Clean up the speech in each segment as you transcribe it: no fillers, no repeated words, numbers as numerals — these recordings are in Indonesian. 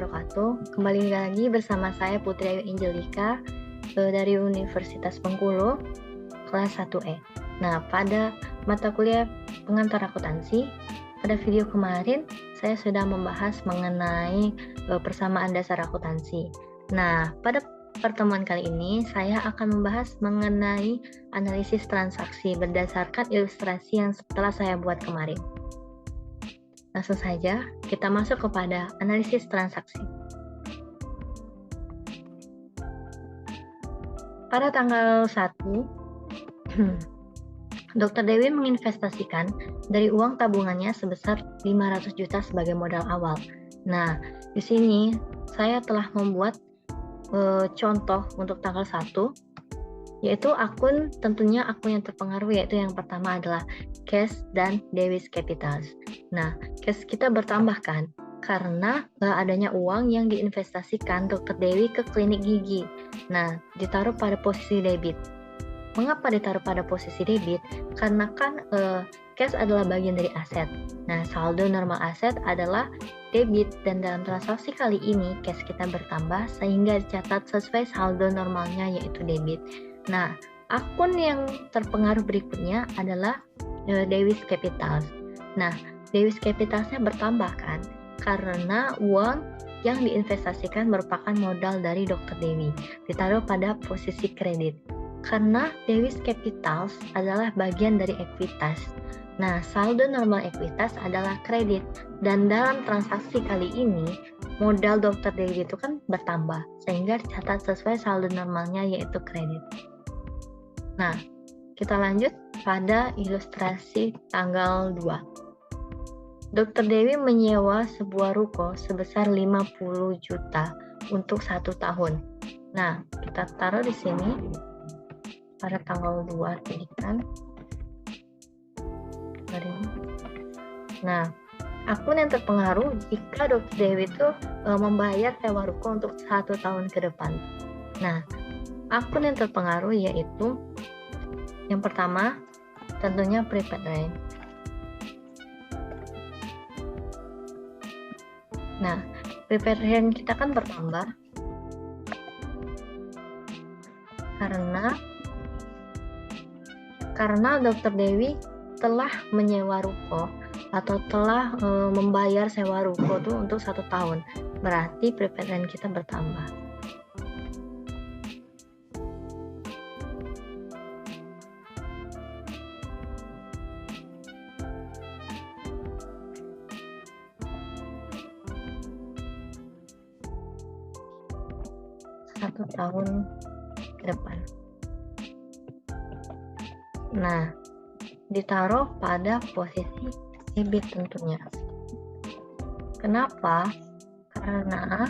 wabarakatuh. Kembali lagi bersama saya Putri Ayu Angelika dari Universitas Bengkulu, kelas 1E. Nah, pada mata kuliah pengantar akuntansi, pada video kemarin saya sudah membahas mengenai persamaan dasar akuntansi. Nah, pada pertemuan kali ini saya akan membahas mengenai analisis transaksi berdasarkan ilustrasi yang telah saya buat kemarin. Langsung saja kita masuk kepada analisis transaksi. Pada tanggal 1, Dr. Dewi menginvestasikan dari uang tabungannya sebesar 500 juta sebagai modal awal. Nah, di sini saya telah membuat contoh untuk tanggal 1, yaitu tentunya akun yang terpengaruh, yaitu yang pertama adalah cash dan Dewi's Capitals. Nah, cash kita bertambah kan, karena adanya uang yang diinvestasikan Dr. Dewi ke klinik gigi. Nah, ditaruh pada posisi debit. Mengapa ditaruh pada posisi debit? Karena kan cash adalah bagian dari aset. Nah, saldo normal aset adalah debit, dan dalam transaksi kali ini cash kita bertambah sehingga dicatat sesuai saldo normalnya, yaitu debit. Nah, akun yang terpengaruh berikutnya adalah Dewi's Capitals. Nah, Dewi's Capitalsnya bertambah kan, karena uang yang diinvestasikan merupakan modal dari Dr. Dewi, ditaruh pada posisi kredit. Karena Dewi's Capitals adalah bagian dari ekuitas. Nah, saldo normal ekuitas adalah kredit, dan dalam transaksi kali ini modal Dr. Dewi itu kan bertambah sehingga dicatat sesuai saldo normalnya, yaitu kredit. Nah, kita lanjut pada ilustrasi tanggal 2. Dr. Dewi menyewa sebuah ruko sebesar 50 juta untuk 1 tahun. Nah, kita taruh di sini pada tanggal 2 tadi kan. Nah, akun yang terpengaruh jika Dr. Dewi itu membayar sewa ruko untuk 1 tahun ke depan. Nah, akun yang terpengaruh yaitu yang pertama tentunya prepaid rent. Nah, prepaid rent kita kan bertambah karena Dr. Dewi telah menyewa ruko atau telah membayar sewa ruko itu untuk 1 tahun. Berarti prepaid rent kita bertambah. Satu tahun ke depan. Nah, ditaruh pada posisi debit tentunya. Kenapa? Karena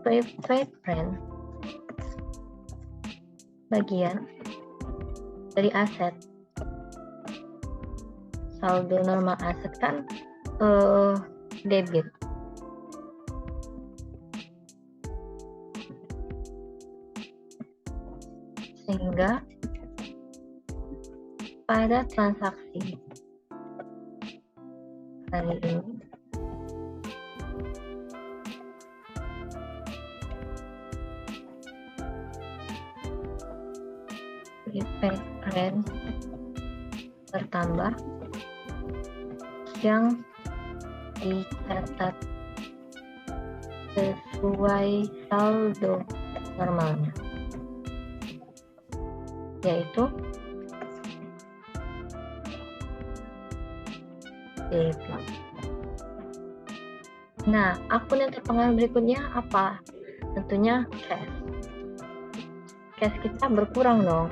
prepaid rent bagian dari aset. Saldo normal aset kan debit. Sehingga pada transaksi kali ini prepaid rent bertambah yang dicatat sesuai saldo normalnya, yaitu debit. Nah, akun yang terpengaruh berikutnya apa? Tentunya cash. Cash kita berkurang dong,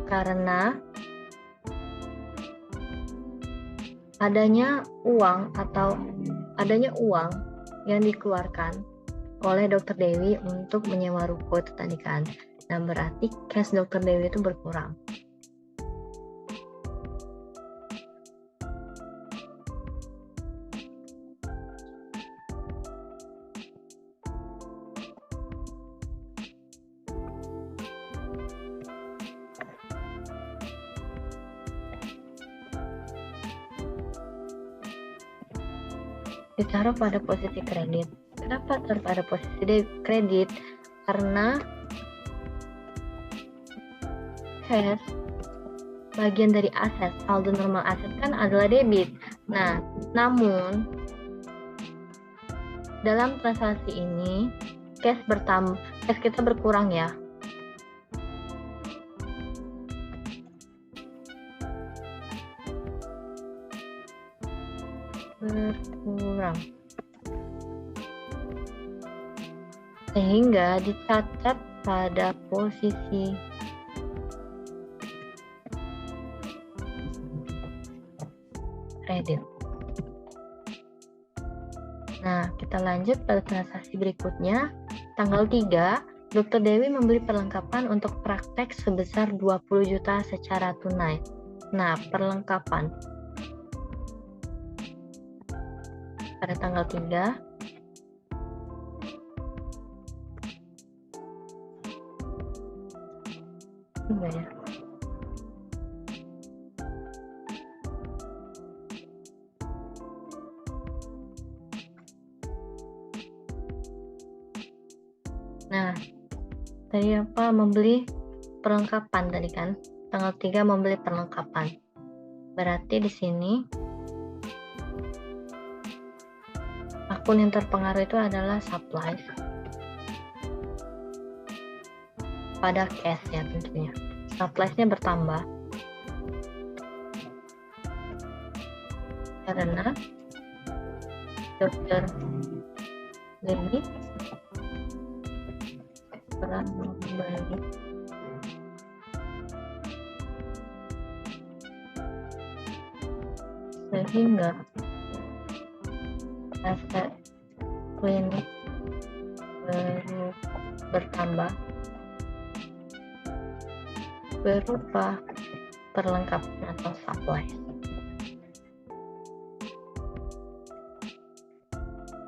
karena adanya uang yang dikeluarkan oleh Dr. Dewi untuk menyewa ruko itu tadi kan. Nah, berarti cash Dr. Dewi itu berkurang. ditaruh pada posisi kredit. Kenapa taruh pada posisi kredit? Karena cash bagian dari aset, saldo normal aset kan adalah debit. Nah, namun dalam transaksi ini cash kita berkurang ya. Berkurang. Sehingga dicatat pada posisi kredit. Nah, kita lanjut pada transaksi berikutnya. Tanggal 3, Dr. Dewi membeli perlengkapan untuk praktek sebesar 20 juta secara tunai. Nah, perlengkapan pada tanggal 3 ya. Nah, tadi apa? Membeli perlengkapan tadi kan? Tanggal 3 membeli perlengkapan. Berarti di sini akun yang terpengaruh itu adalah supplies pada cash ya tentunya. Suppliesnya bertambah karena Dr. Dewi telah membeli sehingga aset klinik bertambah berupa perlengkapan atau supply.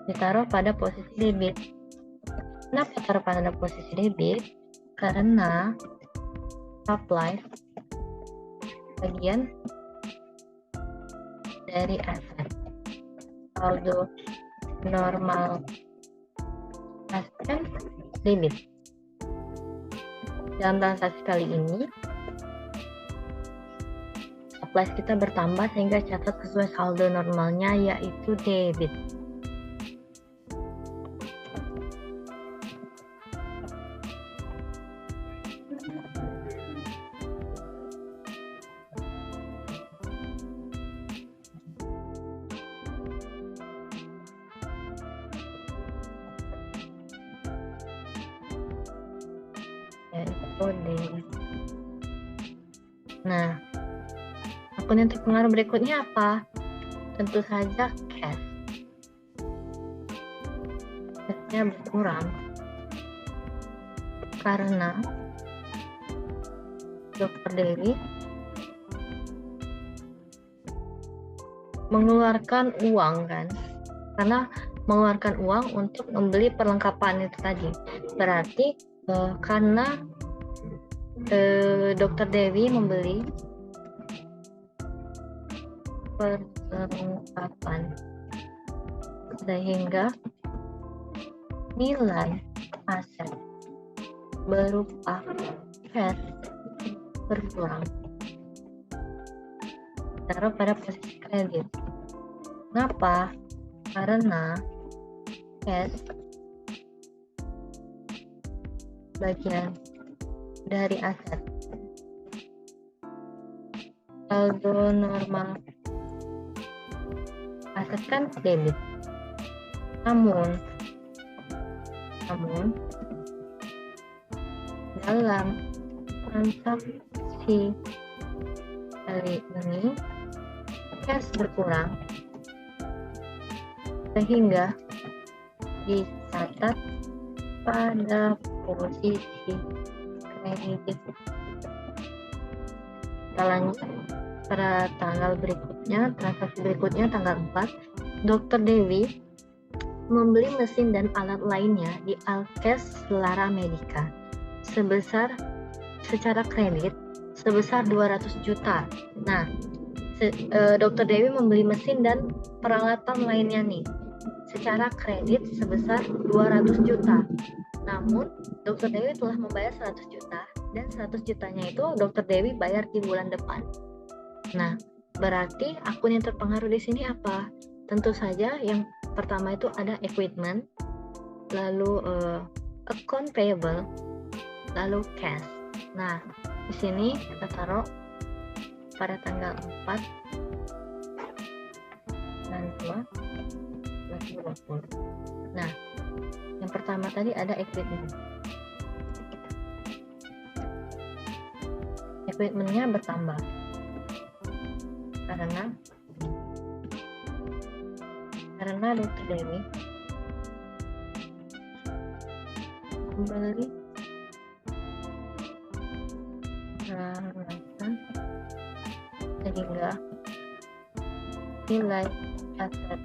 Ditaruh pada posisi debit. Kenapa taruh pada posisi debit? Karena supply bagian dari aset. Saldo normal aset kan debit. Dalam transaksi kali ini supplies kita bertambah sehingga catat sesuai saldo normalnya yaitu debit. Nah, akun yang terpengaruh berikutnya apa? Tentu saja cash. Cashnya berkurang karena Dr. Dewi mengeluarkan uang kan? Karena mengeluarkan uang untuk membeli perlengkapan itu tadi. Berarti karena Dr. Dewi membeli perlengkapan sehingga nilai aset berupa cash berkurang. Taruh pada posisi kredit. Kenapa? Karena cash bagian dari aset. Saldo normal aset kan debit. Namun dalam transaksi kali ini cash berkurang sehingga dicatat pada posisi kredit. Kita lanjut pada tanggal berikutnya, transaksi berikutnya tanggal 4, Dr. Dewi membeli mesin dan alat lainnya di Alkes Selara Medica secara kredit sebesar 200 juta. Nah, Dr. Dewi membeli mesin dan peralatan lainnya nih secara kredit sebesar 200 juta. Namun, Dr. Dewi telah membayar 100 juta dan 100 jutanya itu Dr. Dewi bayar di bulan depan. Nah, berarti akun yang terpengaruh di sini apa? Tentu saja yang pertama itu ada equipment, lalu account payable, lalu cash. Nah, di sini kita taruh pada tanggal 4 dan 2 2020. Nah, yang pertama tadi ada equipment. Equipmentnya bertambah karena Dr. Dewi membeli peralatan sehingga nilai aset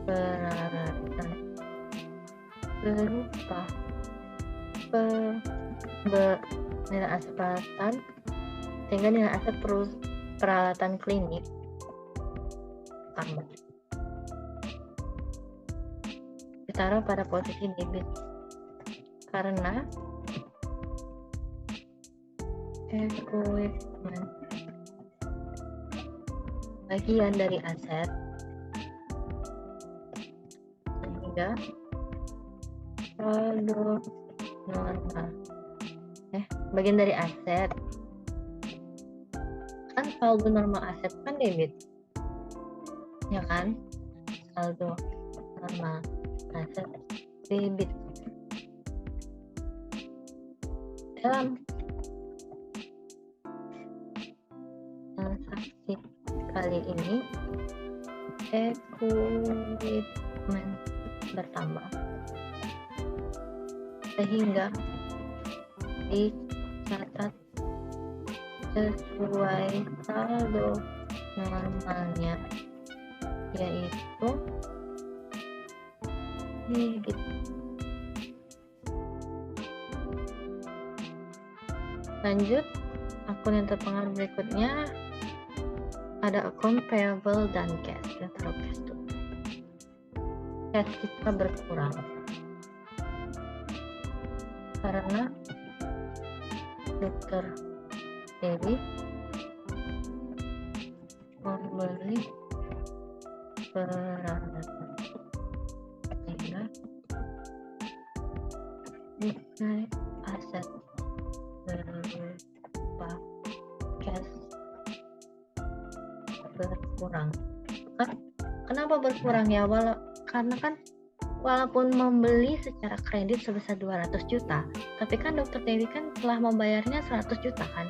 peralatan berupa nilai aset peralatan sehingga nilai aset peralatan klinik tambah. Ditaruh pada posisi debit karena equipment bagian dari aset sehingga saldo normal bagian dari aset kan, saldo normal aset kan debit ya kan, saldo normal aset debit. Dalam transaksi kali ini equipment bertambah sehingga dicatat sesuai saldo normalnya, yaitu debit. Lanjut, akun yang terpengaruh berikutnya ada akun payable dan cash. Kita taruh cash dulu. Cash kita berkurang karena Dr. Dewi membeli peralatan sehingga nilai aset berupa cash berkurang. Kenapa berkurang ya? Karena kan walaupun membeli secara kredit sebesar 200 juta, tapi kan Dr. Dewi kan telah membayarnya 100 juta kan.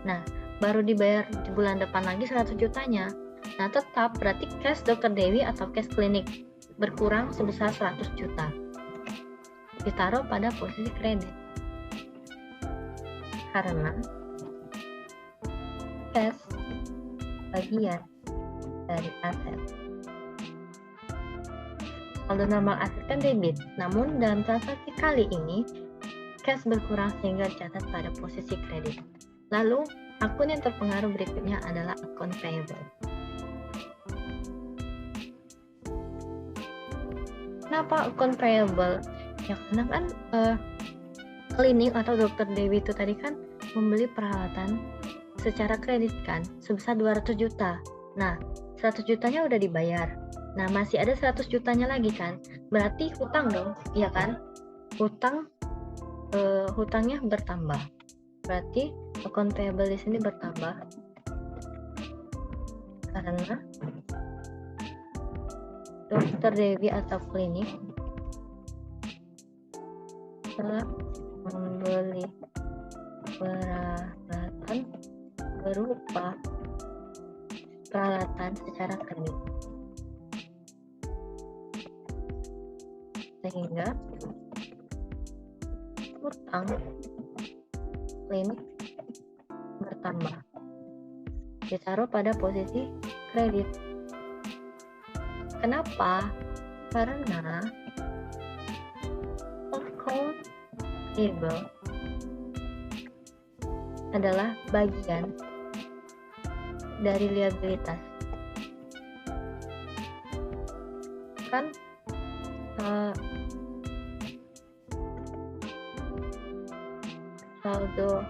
Nah, baru dibayar di bulan depan lagi 100 jutanya. Nah, tetap berarti cash Dr. Dewi atau cash klinik berkurang sebesar 100 juta. Ditaruh pada posisi kredit. Karena cash bagian dari aset. Saldo normal aset kan debit, namun dalam transaksi kali ini cash berkurang sehingga dicatat pada posisi kredit. Lalu akun yang terpengaruh berikutnya adalah akun payable. Kenapa akun payable? Ya karena kan klinik atau Dr. Dewi itu tadi kan membeli peralatan secara kredit kan sebesar 200 juta. Nah, 100 jutanya udah dibayar. Nah, masih ada 100 jutanya lagi kan. Berarti hutang dong, iya kan? Hutangnya bertambah. Berarti akun payable di sini bertambah karena Dr. Dewi atau klinik telah membeli peralatan berupa peralatan secara kredit sehingga hutang klinik bertambah, ditaruh pada posisi kredit. Kenapa? Karena account payable adalah bagian dari liabilitas. Kan eh, saldo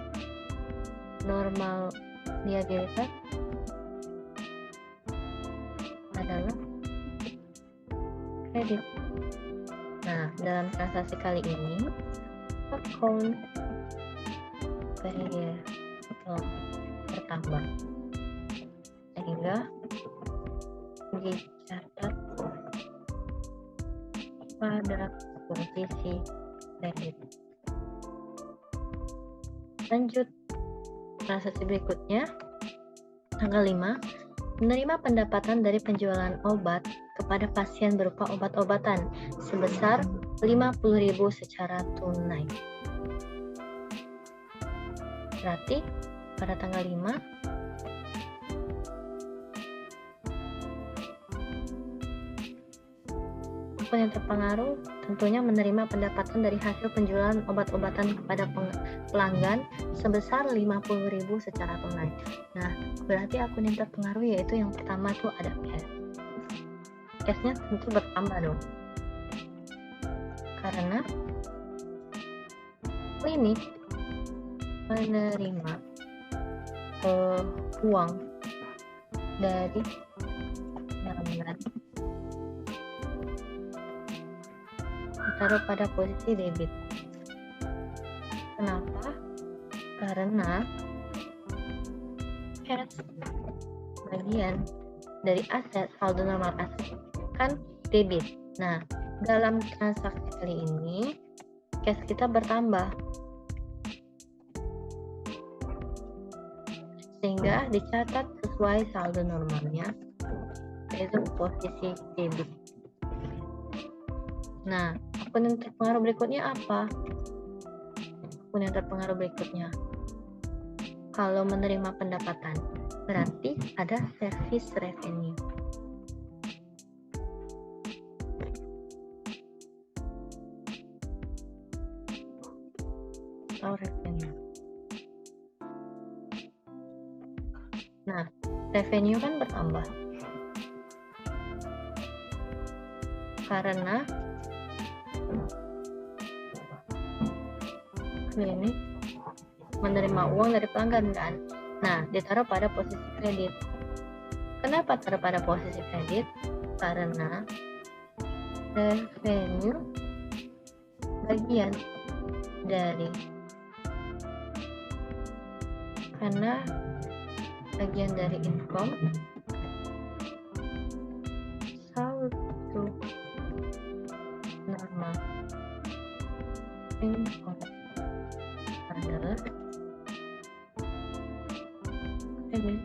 normal liabilitas adalah kredit. Nah, dalam transaksi kali ini account payable bertambah sehingga dicatat pada posisi kredit. Lanjut transaksi berikutnya, tanggal 5, menerima pendapatan dari penjualan obat kepada pasien berupa obat-obatan sebesar 50.000 secara tunai. Berarti pada tanggal 5 akun yang terpengaruh tentunya menerima pendapatan dari hasil penjualan obat-obatan kepada pelanggan sebesar 50.000 secara tunai. Nah, berarti akun yang terpengaruh yaitu yang pertama tuh ada cash. Cashnya tentu bertambah dong. Karena klinik menerima uang dari pelanggan ditaruh pada posisi debit. Kenapa? Karena cash bagian dari aset, saldo normal aset kan debit. Nah, dalam transaksi kali ini cash kita bertambah sehingga dicatat sesuai saldo normalnya, yaitu posisi debit. Nah, akun yang terpengaruh berikutnya apa? Akun yang terpengaruh berikutnya, kalau menerima pendapatan, berarti ada service revenue. Atau revenue. Nah, revenue kan bertambah karena klinik menerima uang dari pelanggan kan. Nah, ditaruh pada posisi kredit. Kenapa taruh pada posisi kredit? Karena revenue bagian dari income, saldo normal income adalah kredit.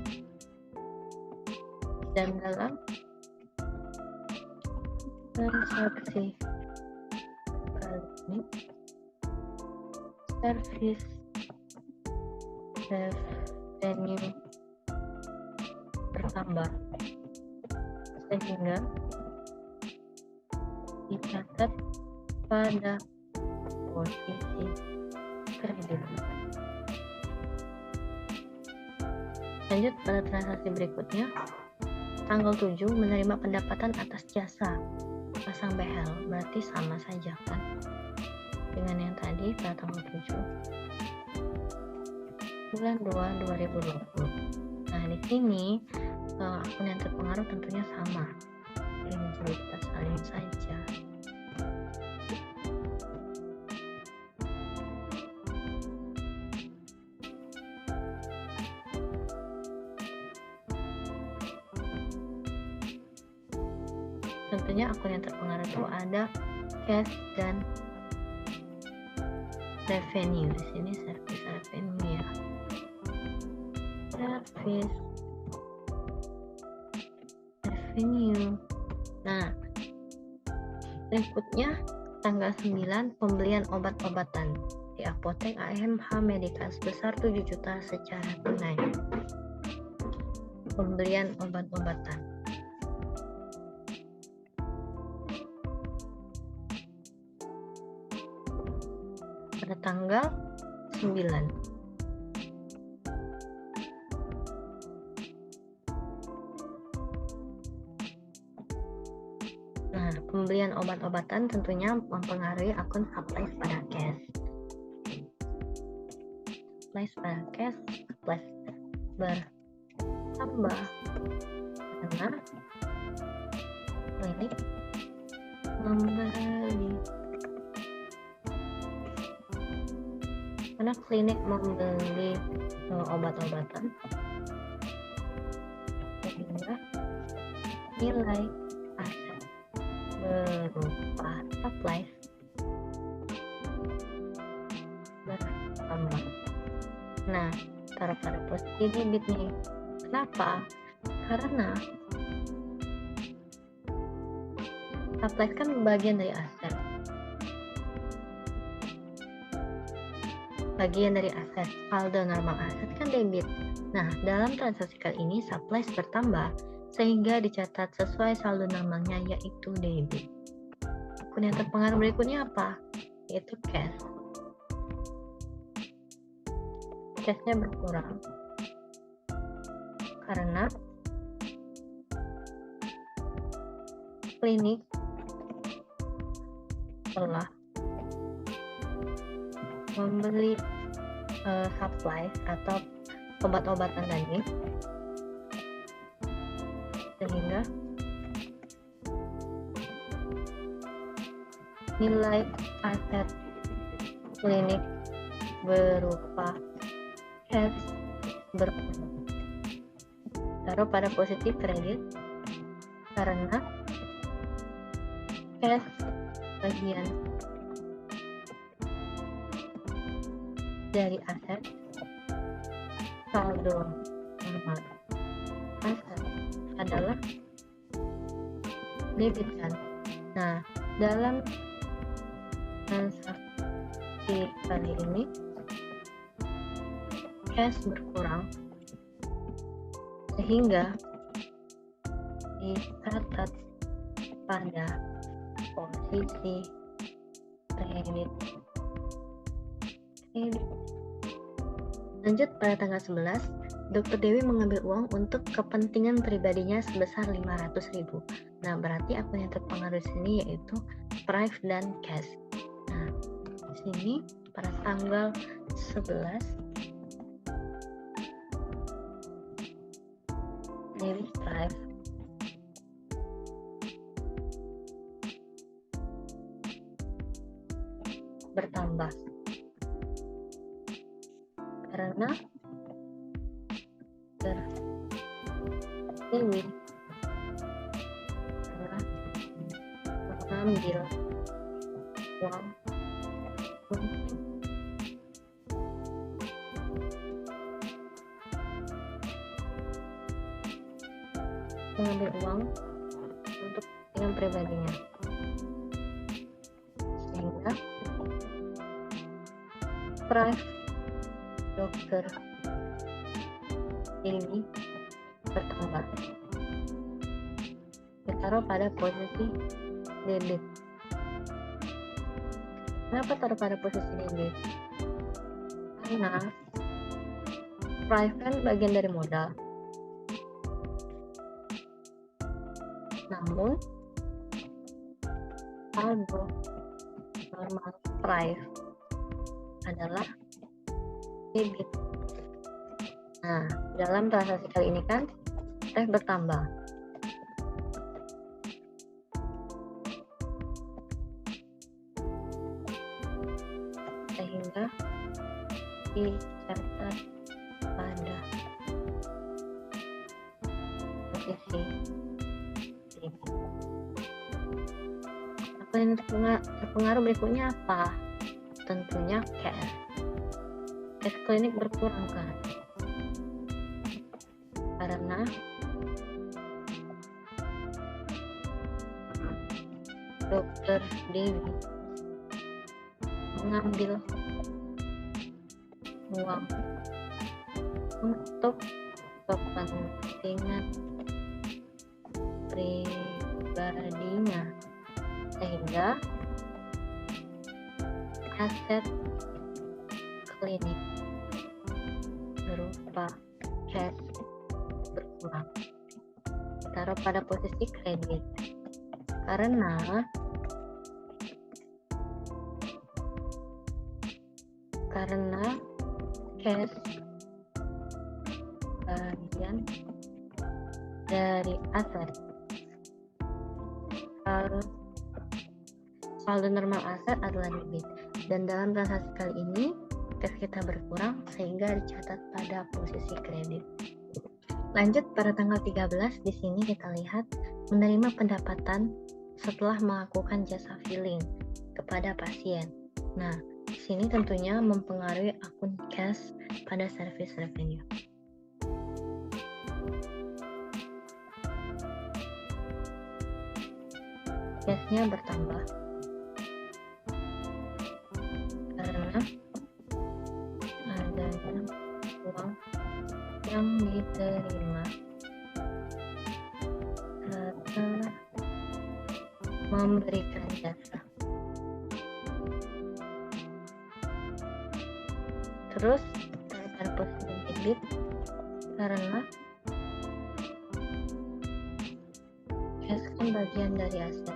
Dan dalam transaksi kali ini service revenue bertambah sehingga dicatat pada posisi kredit. Lanjut pada transaksi berikutnya, tanggal 7 menerima pendapatan atas jasa pasang behel, berarti sama saja kan dengan yang tadi pada tanggal 7 bulan 2 2020. Nah, di sini akun yang terpengaruh tentunya sama, ini kita salin saja. Tentunya akun yang terpengaruh itu ada cash dan revenue. Di sini service revenue ya. Service revenue. Nah, berikutnya tanggal 9 pembelian obat-obatan di apotek AMH Medica sebesar 7 juta secara tunai. Pembelian obat-obatan. Pada tanggal 9. Nah, pembelian obat-obatan tentunya mempengaruhi akun supplies pada cash. Supplies pada cash bertambah karena klinik membeli obat-obatan, sehingga nilai aset berupa supplies bertambah. Nah, taruh pada posisi debit nih. Kenapa? Karena supplies kan bagian dari aset. Saldo normal aset kan debit. Nah, dalam transaksi kali ini supplies bertambah sehingga dicatat sesuai saldo normalnya, yaitu debit. Akun yang terpengaruh berikutnya apa? Yaitu cash. Cashnya berkurang karena klinik telah membeli supplies atau obat-obatan tadi, sehingga nilai aset klinik berupa cash berkurang. Taruh pada posisi kredit karena cash bagian dari aset, saldo normal aset adalah debit kan. Nah, dalam transaksi kali ini cash berkurang sehingga dicatat pada posisi kredit. Lanjut, pada tanggal 11, Dr. Dewi mengambil uang untuk kepentingan pribadinya sebesar 500.000. Nah, berarti akun yang terpengaruh di sini yaitu Prive dan Cash. Nah, di sini pada tanggal 11 Dewi Prive bertambah karena Dewi telah mengambil uang untuk kepentingan pribadinya, sehingga Prive Dr. Dewi bertambah. Ditaruh pada posisi debit. Kenapa taruh pada posisi debit? Karena Prive kan bagian dari modal. Namun saldo normal Prive adalah debit. Nah, dalam transaksi kali ini kan Prive bertambah, sehingga dicatat pada posisi debit. Apa yang terpengaruh berikutnya apa? Tentunya cash. Cash klinik berkurang kan karena Dr. Dewi mengambil uang untuk kepentingan pribadinya, sehingga aset klinik berupa cash berkurang. Taruh pada posisi kredit karena cash bagian dari aset. Saldo normal aset adalah debit, dan dalam transaksi kali ini cash kita berkurang sehingga dicatat pada posisi kredit. Lanjut pada tanggal 13, di sini kita lihat menerima pendapatan setelah melakukan jasa filling kepada pasien. Nah, di sini tentunya mempengaruhi akun cash pada service revenue. Cashnya bertambah karena adanya uang yang diterima setelah memberikan jasa. Terus pada posisi debit karena cash kan bagian dari aset.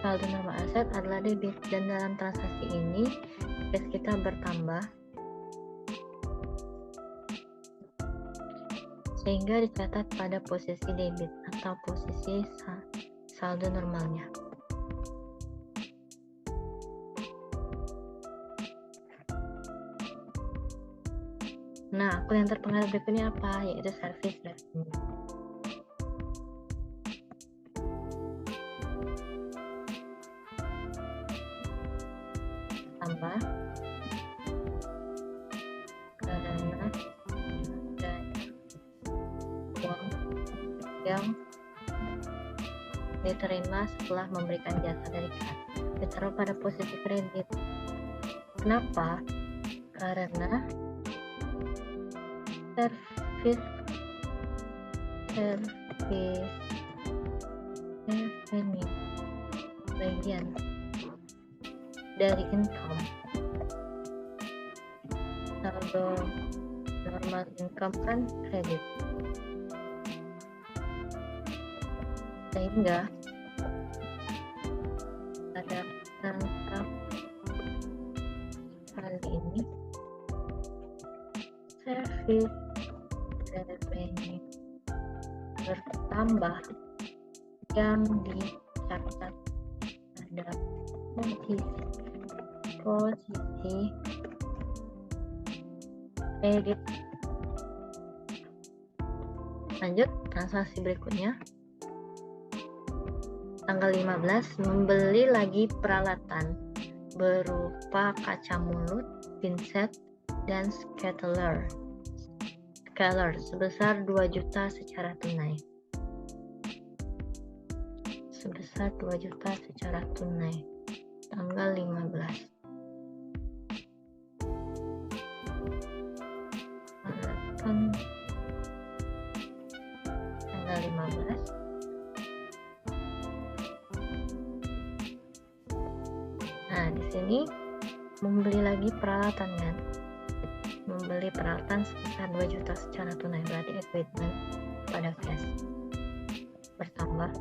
Saldo normal aset adalah debit, dan dalam transaksi ini cash kita bertambah sehingga dicatat pada posisi debit atau posisi saldo normalnya. Nah, akun yang terpengaruh berikutnya apa? Yaitu service revenue. Tambah karena ada uang yang diterima setelah memberikan jasa dari kas, ditaruh pada posisi kredit. Kenapa? Karena service revenue bagian dari income. Saldo normal income kan kredit, sehingga pada transaksi kali ini service revenue bertambah yang dicatat pada posisi kredit. Lanjut transaksi berikutnya. Tanggal 15 membeli lagi peralatan berupa kaca mulut, pinset, dan scaler sebesar 2 juta secara tunai. Tanggal 15. Tanggal 15. Nah, di sini membeli lagi peralatan kan? Membeli peralatan sebesar 2 juta secara tunai, berarti equipment pada cash bertambah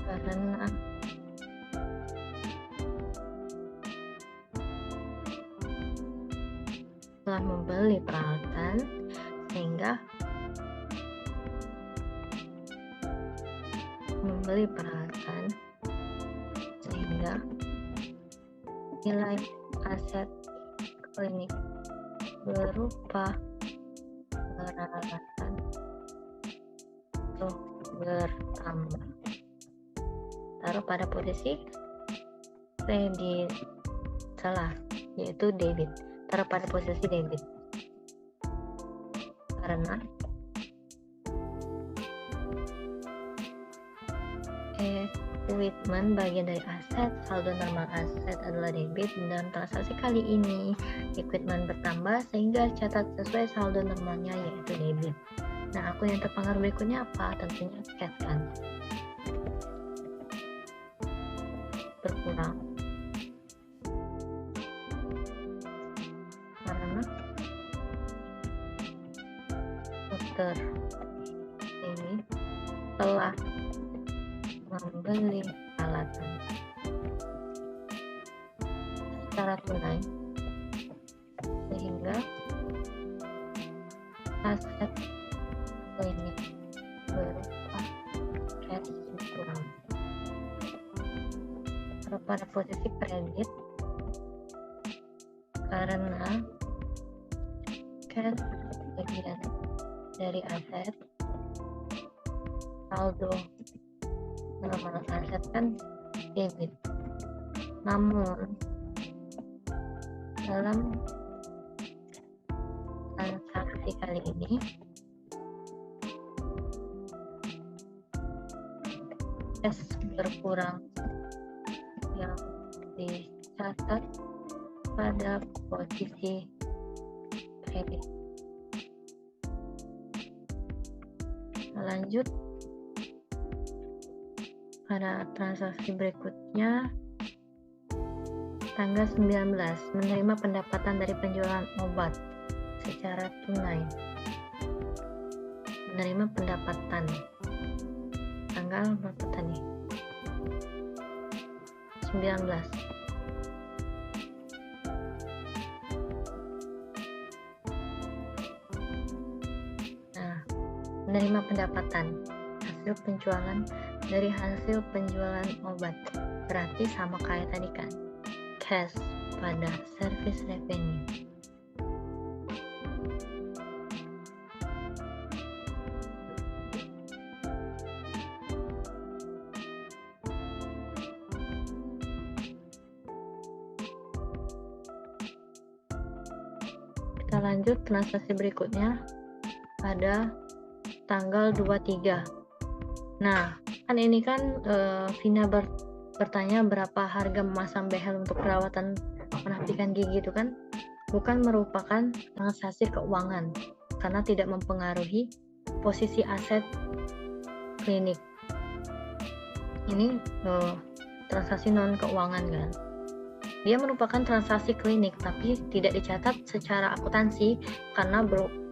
karena telah membeli peralatan sehingga nilai aset klinik berupa peralatan itu bertambah, taruh pada posisi kredit, yaitu debit, taruh pada posisi debit karena equipment bagian dari aset, saldo normal aset adalah debit, dan transaksi kali ini equipment bertambah sehingga catat sesuai saldo normalnya yaitu debit. Nah, akun yang terpengaruh berikutnya apa? Tentunya cash kan berkurang karena Dokter ini telah membeli peralatan secara tunai sehingga aset klinik berupa cash kurang. Pada posisi kredit karena cash bagian dari aset, saldo normal aset kan debit. Namun dalam transaksi kali ini cash berkurang yang dicatat pada posisi kredit. Lanjut pada transaksi berikutnya, tanggal 19 menerima pendapatan dari penjualan obat secara tunai. Menerima pendapatan tanggal berapa tadi? 19. Nah, menerima pendapatan hasil penjualan dari hasil penjualan obat, berarti sama kayak tadi kan, cash pada service revenue. Kita lanjut transaksi berikutnya pada tanggal 23. Nah, kan ini kan Vina bertanya berapa harga memasang behel untuk perawatan penapikan gigi itu kan bukan merupakan transaksi keuangan karena tidak mempengaruhi posisi aset klinik. Ini transaksi non keuangan kan. Dia merupakan transaksi klinik tapi tidak dicatat secara akuntansi karena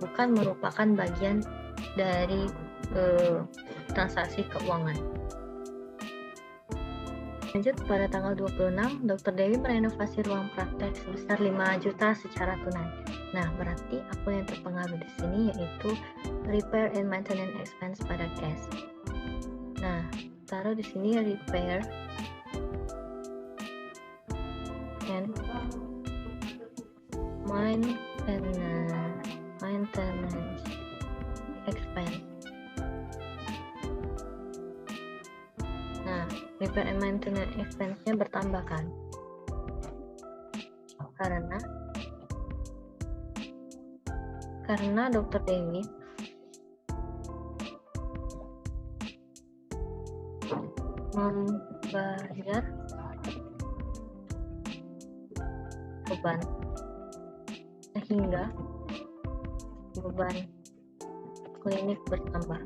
bukan merupakan bagian dari transaksi keuangan. Lanjut pada tanggal 26, Dr. Dewi merenovasi ruang praktek sebesar 5 juta secara tunai. Nah, berarti akun yang terpengaruh di sini yaitu repair and maintenance expense pada cash. Nah, taruh di sini repair and maintenance expense. Nah, repair and maintenance expense-nya bertambah kan? Karena Dr. Dewi membayar beban sehingga beban klinik bertambah.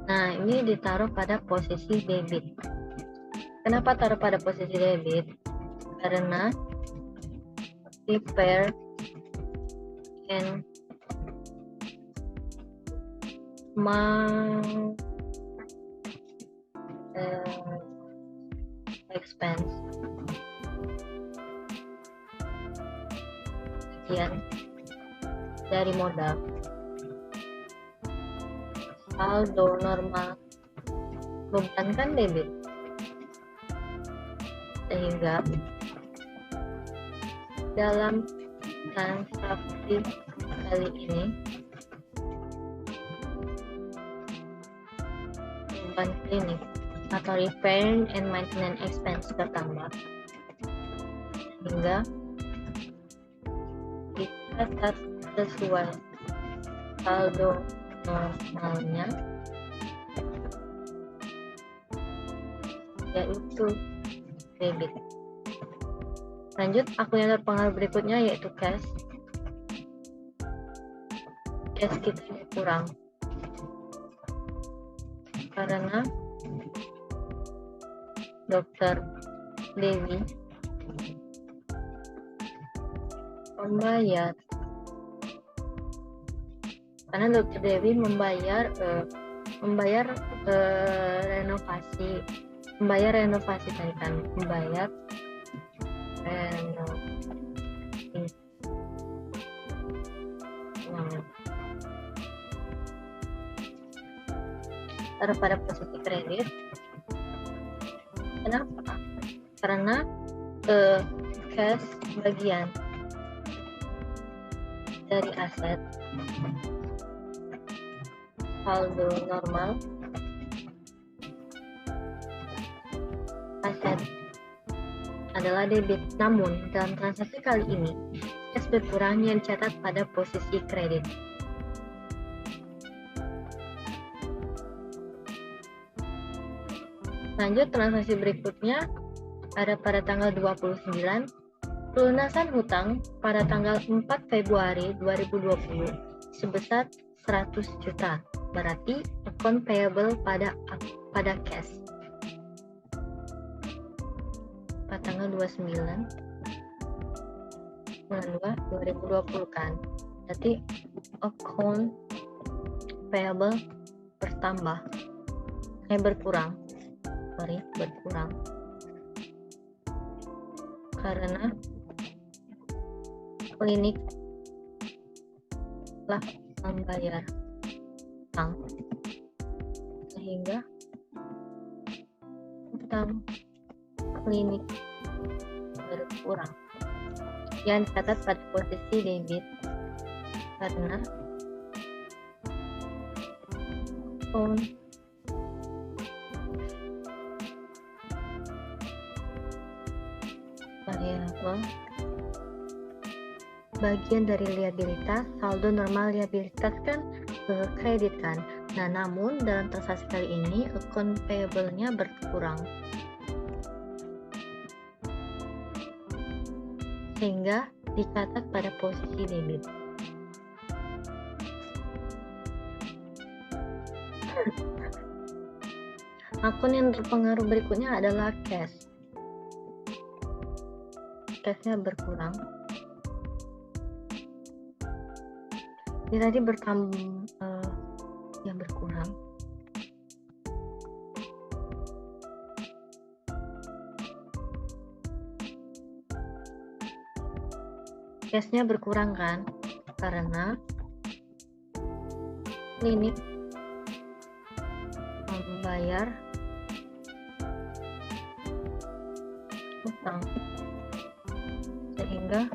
Nah, ini ditaruh pada posisi debit. Kenapa taruh pada posisi debit? Karena repair and expense bagian dari modal. Saldo normal beban kan debit, sehingga dalam transaksi kali ini beban klinik atau repair and maintenance expense bertambah sehingga dicatat sesuai saldo normalnya, yaitu debit. Lanjut, akun yang terpengaruh berikutnya yaitu cash. Cash kita kurang karena Dr. Dewi membayar karena Dokter Dewi membayar renovasi tadi kan, membayar renovasi uang. Taruh pada posisi kredit. Kenapa? Karena cash bagian dari aset saldo normal aset adalah debit. Namun dalam transaksi kali ini cash berkurang yang dicatat pada posisi kredit. Lanjut, transaksi berikutnya ada pada tanggal 29, pelunasan hutang pada tanggal 4 Februari 2020 sebesar 100 juta. Berarti account payable pada cash. Pada tanggal 29 bulan 2 2020 kan. Berarti account payable berkurang karena klinik telah membayar utang sehingga utang klinik berkurang yang dicatat pada posisi debit karena account payable bagian dari liabilitas. Saldo normal liabilitas kan kredit kan. Nah, namun dalam transaksi kali ini account payable-nya berkurang sehingga dicatat pada posisi debit. Akun yang terpengaruh berikutnya adalah cash. Cashnya berkurang. Ini tadi yang berkurang. Cashnya berkurang kan karena klinik membayar utang sehingga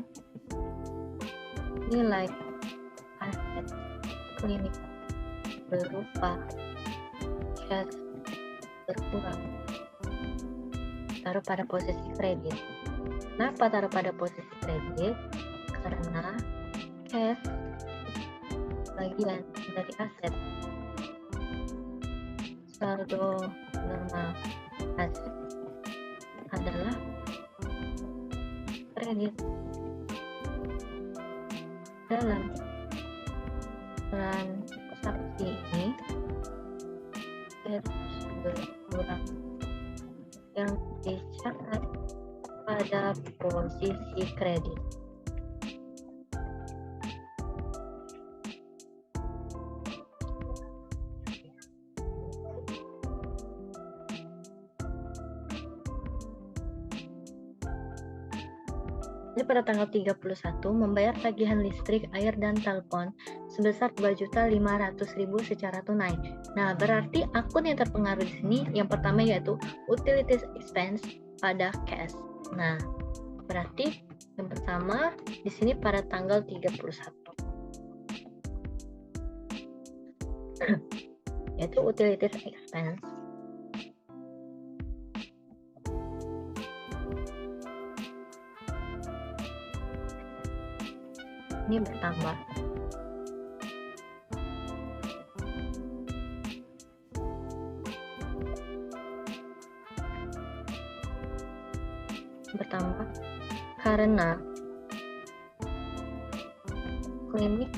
nilai aset klinik berupa cash berkurang. Taruh pada posisi kredit. Kenapa taruh pada posisi kredit? Karena cash bagian dari aset saldo normal aset adalah kredit. Dalam transaksi ini cash berkurang yang dicatat pada posisi kredit. Jadi pada tanggal 31 membayar tagihan listrik, air, dan telepon sebesar 2.500.000 secara tunai. Nah, berarti akun yang terpengaruh di sini yang pertama yaitu utilities expense pada cash. Nah, berarti yang pertama di sini pada tanggal 31 yaitu utilities expense. Ini bertambah. Karena klinik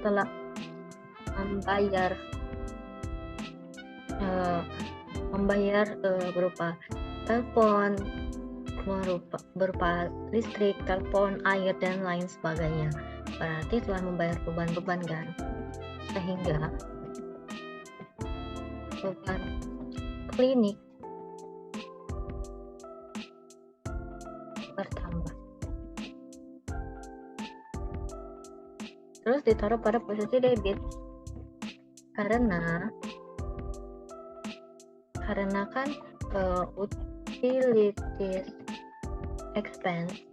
telah membayar berupa telepon, berupa listrik, telepon, air, dan lain sebagainya. Berarti telah membayar beban-beban kan? Sehingga beban klinik bertambah. Terus ditaruh pada posisi debit. Karena kan utilities expense,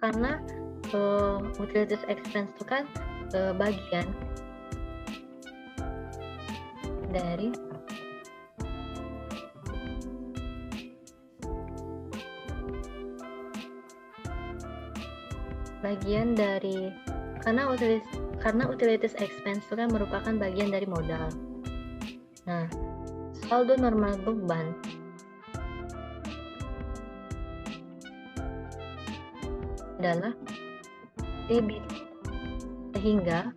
karena utilities expense itu kan bagian dari karena utilities expense itu kan merupakan bagian dari modal. Nah, saldo normal beban adalah debit, sehingga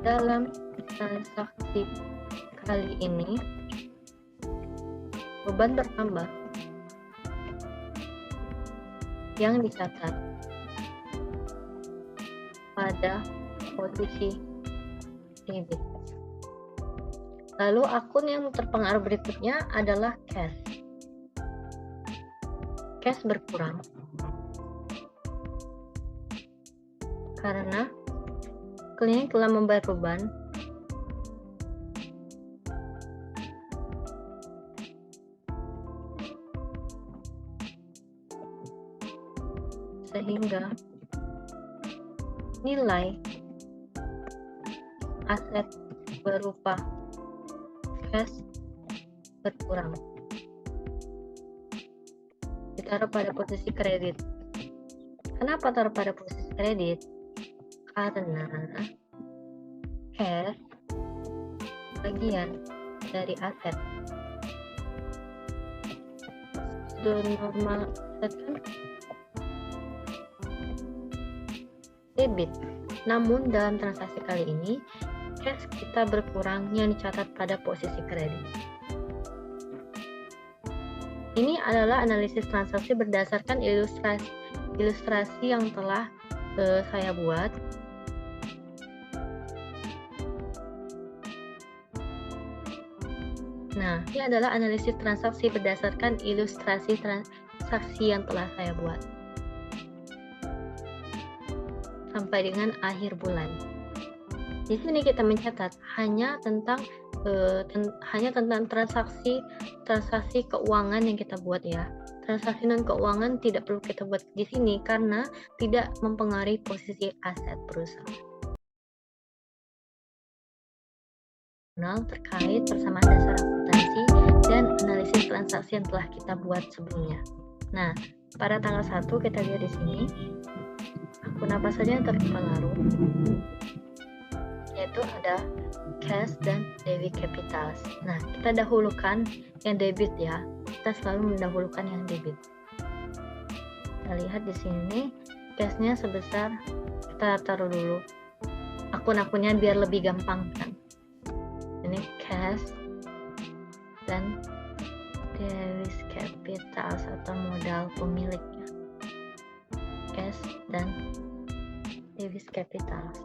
dalam transaksi kali ini beban bertambah yang dicatat pada posisi debit. Lalu akun yang terpengaruh berikutnya adalah cash. Cash berkurang karena klinik telah membayar beban sehingga nilai aset berupa cash berkurang, ditaruh pada posisi kredit. Kenapa taruh pada posisi kredit? Karena cash bagian dari aset. Sudah normal aset kan debit. Namun dalam transaksi kali ini cash kita berkurang yang dicatat pada posisi kredit. Ini adalah analisis transaksi berdasarkan ilustrasi yang telah saya buat. Nah, ini adalah analisis transaksi berdasarkan ilustrasi transaksi yang telah saya buat sampai dengan akhir bulan. Di sini kita mencatat hanya tentang transaksi keuangan yang kita buat ya. Transaksi non keuangan tidak perlu kita buat di sini karena tidak mempengaruhi posisi aset perusahaan. Terkait persamaan dasar akuntansi dan analisis transaksi yang telah kita buat sebelumnya. Nah, pada tanggal 1 kita lihat di sini akun apa saja yang terpengaruh, yaitu ada cash dan debit capitals. Nah, kita dahulukan yang debit ya. Kita selalu mendahulukan yang debit. Kita lihat di sini cashnya sebesar, kita taruh dulu akun-akunnya biar lebih gampang kan. Ini cash dan debit capitals atau modal pemiliknya. Cash dan debit capitals.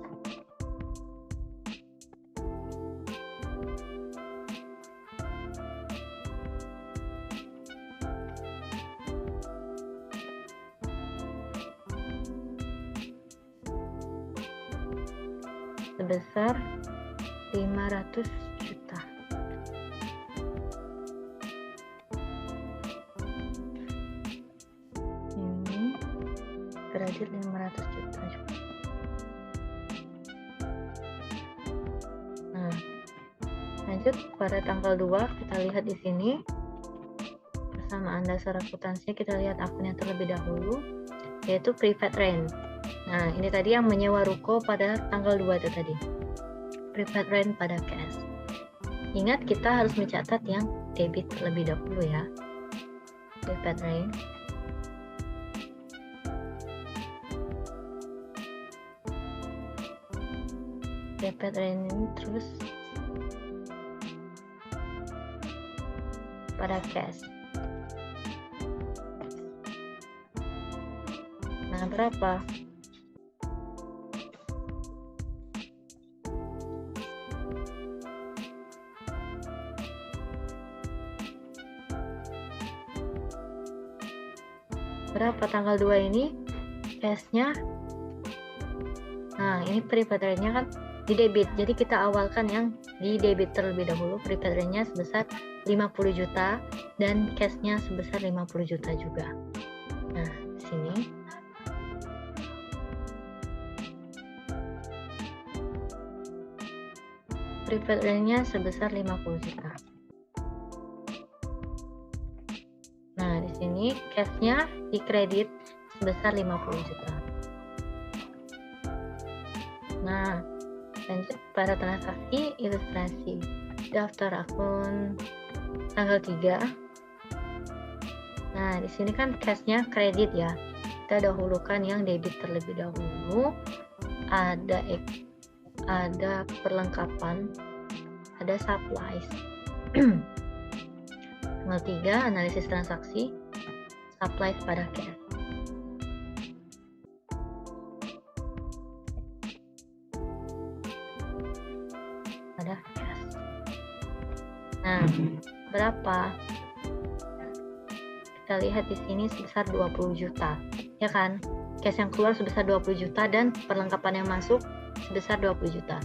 Sebesar 500 juta. Ini kredit 500 juta. Nah, lanjut pada tanggal 2 kita lihat di sini persamaan dasar akuntansinya. Kita lihat akunnya terlebih dahulu, yaitu private rent. Nah, ini tadi yang menyewa ruko pada tanggal 2 itu tadi. Private rent pada cash. Ingat kita harus mencatat yang debit terlebih dahulu ya. Private rent. Private rent ini terus pada cash. Nah, berapa? Berapa tanggal 2 ini? Cashnya. Nah, ini prepaid rate-nya kan di debit. Jadi kita awalkan yang di debit terlebih dahulu. Prepaid rate-nya sebesar 50 juta dan cash-nya sebesar 50 juta juga. Nah, di sini. Prepaid rate-nya sebesar 50 juta. Nah, di sini cash-nya di kredit sebesar 50 juta. Nah, lanjut pada transaksi ilustrasi. Daftar akun tanggal 3. Nah, di sini kan cash-nya kredit ya. Kita dahulukan yang debit terlebih dahulu. Ada perlengkapan, ada supplies. Tanggal 3, analisis transaksi, supplies pada cash. Pada cash. Nah, berapa? Kita lihat di sini sebesar 20 juta. Ya kan? Cash yang keluar sebesar 20 juta dan perlengkapan yang masuk sebesar 20 juta.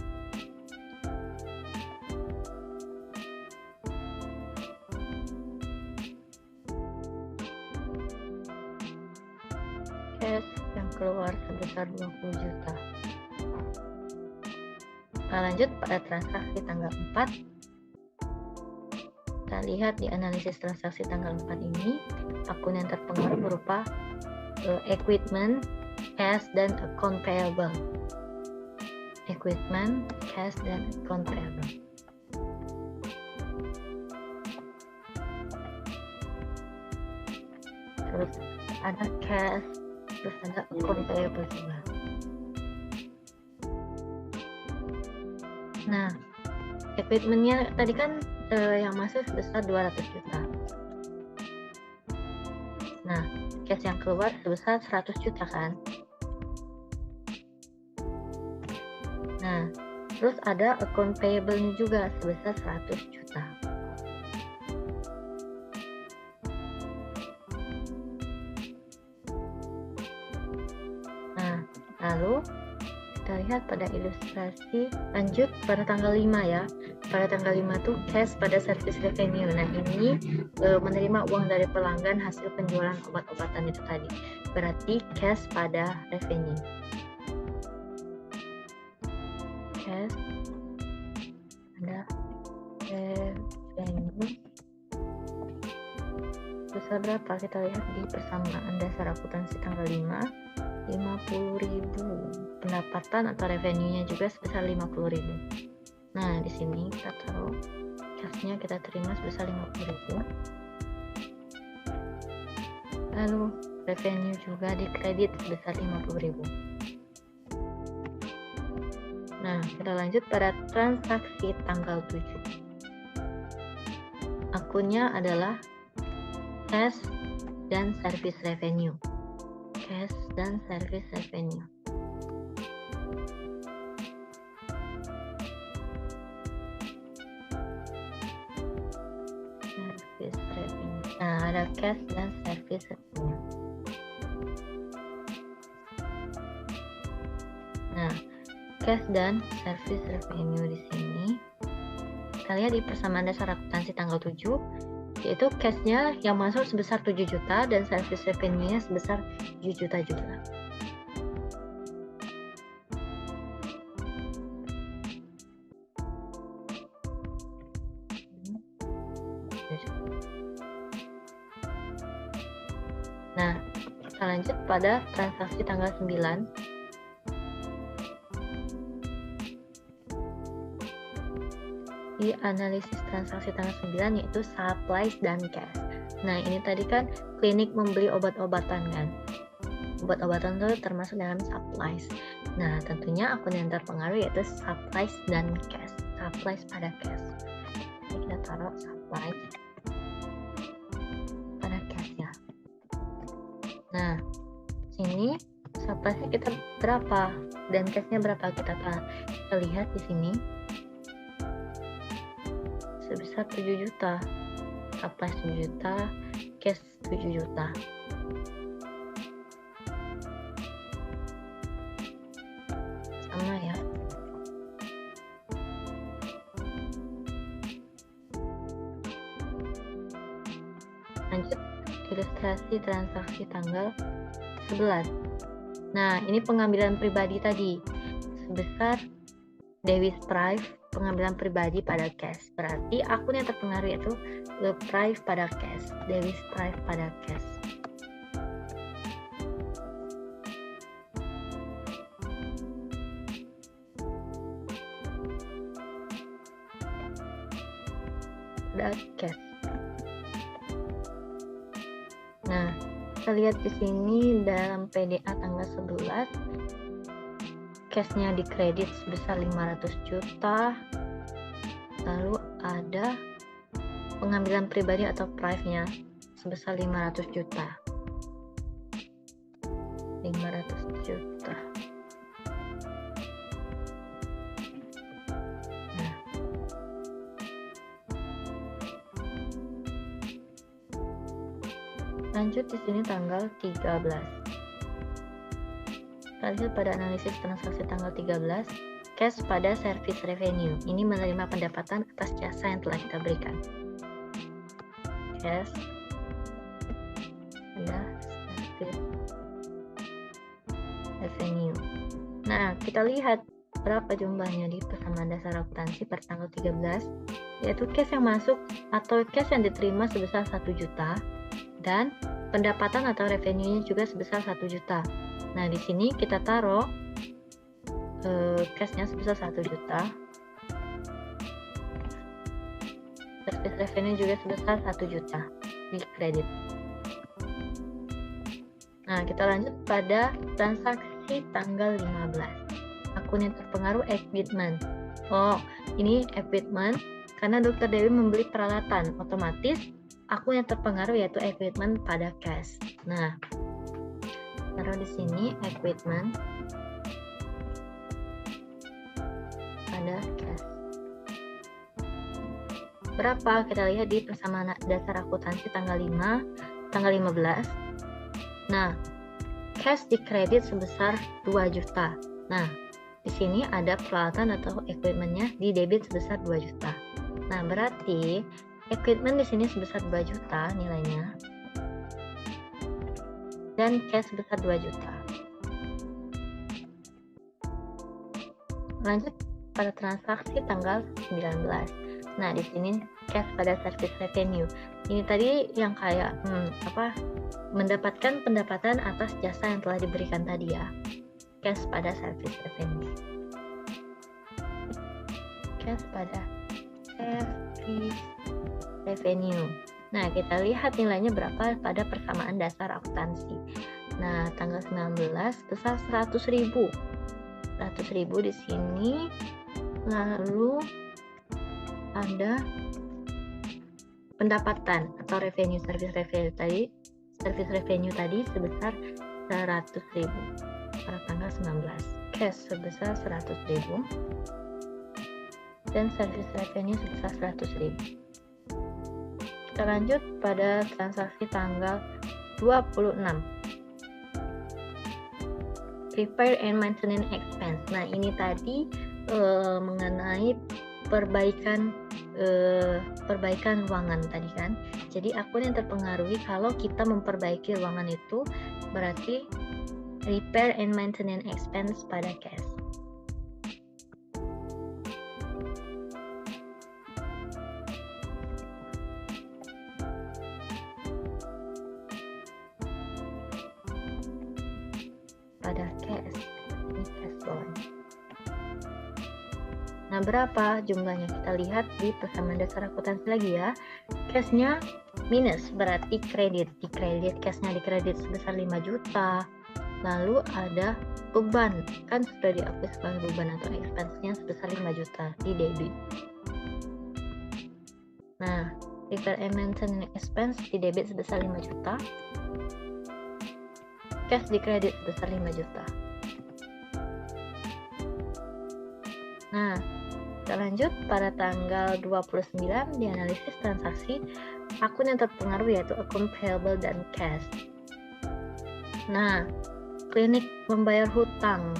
Cash yang keluar sebesar 20 juta. Nah, lanjut pada transaksi tanggal 4. Kita lihat di analisis transaksi tanggal 4 ini, akun yang terpengaruh berupa equipment, cash, dan account payable. Equipment, cash, dan account payable. Terus ada cash, terus ada account payable juga. Nah, equipment-nya tadi kan yang masuk sebesar 200 juta. Nah, cash yang keluar sebesar 100 juta kan. Nah, terus ada account payable-nya juga sebesar 100 juta. Nah, lalu kita lihat pada ilustrasi. Lanjut pada tanggal 5 ya. Pada tanggal 5 tuh cash pada service revenue. Nah, ini menerima uang dari pelanggan hasil penjualan obat-obatan itu tadi. Berarti cash pada revenue. Cash pada revenue. Besar berapa? Kita lihat di persamaan dasar akuntansi tanggal 5. 50.000. Pendapatan atau revenue-nya juga sebesar 50.000. Nah, di sini kita taruh cash-nya kita terima sebesar 50.000. Lalu revenue juga di kredit sebesar 50.000. Nah, kita lanjut pada transaksi tanggal 7. Akunnya adalah cash dan service revenue. Cash dan service revenue. Service revenue. Nah, ada cash dan service revenue. Nah, cash dan service revenue di sini kita lihat di persamaan dasar akuntansi tanggal 7, yaitu cash-nya yang masuk sebesar 7 juta dan service revenue-nya sebesar 7 juta juga. Nah, kita lanjut pada transaksi tanggal 9. Di analisis transaksi tanggal 9 yaitu supplies dan cash. Nah, ini tadi kan klinik membeli obat-obatan kan. Obat-obatan itu termasuk dalam supplies. Nah, tentunya akun yang terpengaruh yaitu supplies dan cash. Supplies pada cash. Jadi kita taruh supplies. Nah, sini surplusnya kita berapa dan cashnya berapa, kita lihat di sini sebesar 7 juta. Surplus 7 juta, cash 7 juta. Sama ya. Lanjut, ilustrasi transaksi tanggal 11. Nah, ini pengambilan pribadi tadi sebesar Dewi's Prive, pengambilan pribadi pada cash. Berarti akun yang terpengaruh yaitu The Prive pada cash, Dewi's Prive pada cash. Pada cash. Nah, kita lihat di sini dalam PDA tanggal 11, cashnya dikredit sebesar 500 juta. Lalu ada pengambilan pribadi atau prive-nya sebesar 500 juta. 500 juta. Nah. Lanjut di sini tanggal 13. Kita lihat pada analisis transaksi tanggal 13, cash pada service revenue. Ini menerima pendapatan atas jasa yang telah kita berikan. Cash pada service revenue. Nah, kita lihat berapa jumlahnya di persamaan dasar akuntansi per tanggal 13, yaitu cash yang masuk atau cash yang diterima sebesar 1 juta dan pendapatan atau revenue-nya juga sebesar 1 juta. Nah, di sini kita taruh cash-nya sebesar 1 juta. Service revenue juga sebesar 1 juta di kredit. Nah, kita lanjut pada transaksi tanggal 15. Akun yang terpengaruh equipment. Oh, ini equipment karena Dr. Dewi membeli peralatan, otomatis akun yang terpengaruh yaitu equipment pada cash. Nah, taruh di sini equipment pada cash. Berapa? Kita lihat di persamaan dasar akuntansi tanggal 15. Nah, cash dikredit sebesar 2 juta. Nah, di sini ada peralatan atau equipment-nya di debit sebesar 2 juta. Nah, berarti equipment di sini sebesar 2 juta nilainya. Dan cash sebesar 2 juta. Lanjut pada transaksi tanggal 19. Nah, di sini cash pada service revenue. Ini tadi yang kayak mendapatkan pendapatan atas jasa yang telah diberikan tadi ya. Cash pada service revenue. Cash pada service revenue. Nah, kita lihat nilainya berapa pada persamaan dasar akuntansi. Nah, tanggal 19 besar 100.000. 100.000 di sini. Lalu ada pendapatan atau revenue, service revenue tadi sebesar 100.000 pada tanggal 19. Cash sebesar 100.000 dan service revenue sebesar 100.000. Kita lanjut pada transaksi tanggal 26. Repair and maintenance expense. Nah, ini tadi mengenai perbaikan ruangan tadi kan. Jadi akun yang terpengaruhi kalau kita memperbaiki ruangan itu berarti repair and maintenance expense pada cash. Pada cash, ini cash flow. Nah, berapa jumlahnya? Kita lihat di persamaan dasar akuntansi lagi ya. Cashnya minus, berarti kredit. Dikredit, cashnya dikredit sebesar 5 juta. Lalu ada beban, kan sudah diakui sebagai beban atau expense-nya sebesar 5 juta di debit. Nah, repair and maintenance expense di debit sebesar 5 juta. cash di kredit sebesar 5 juta. Nah, kita lanjut pada tanggal 29 di analisis transaksi akun yang terpengaruh yaitu akun payable dan cash. Nah, klinik membayar hutang.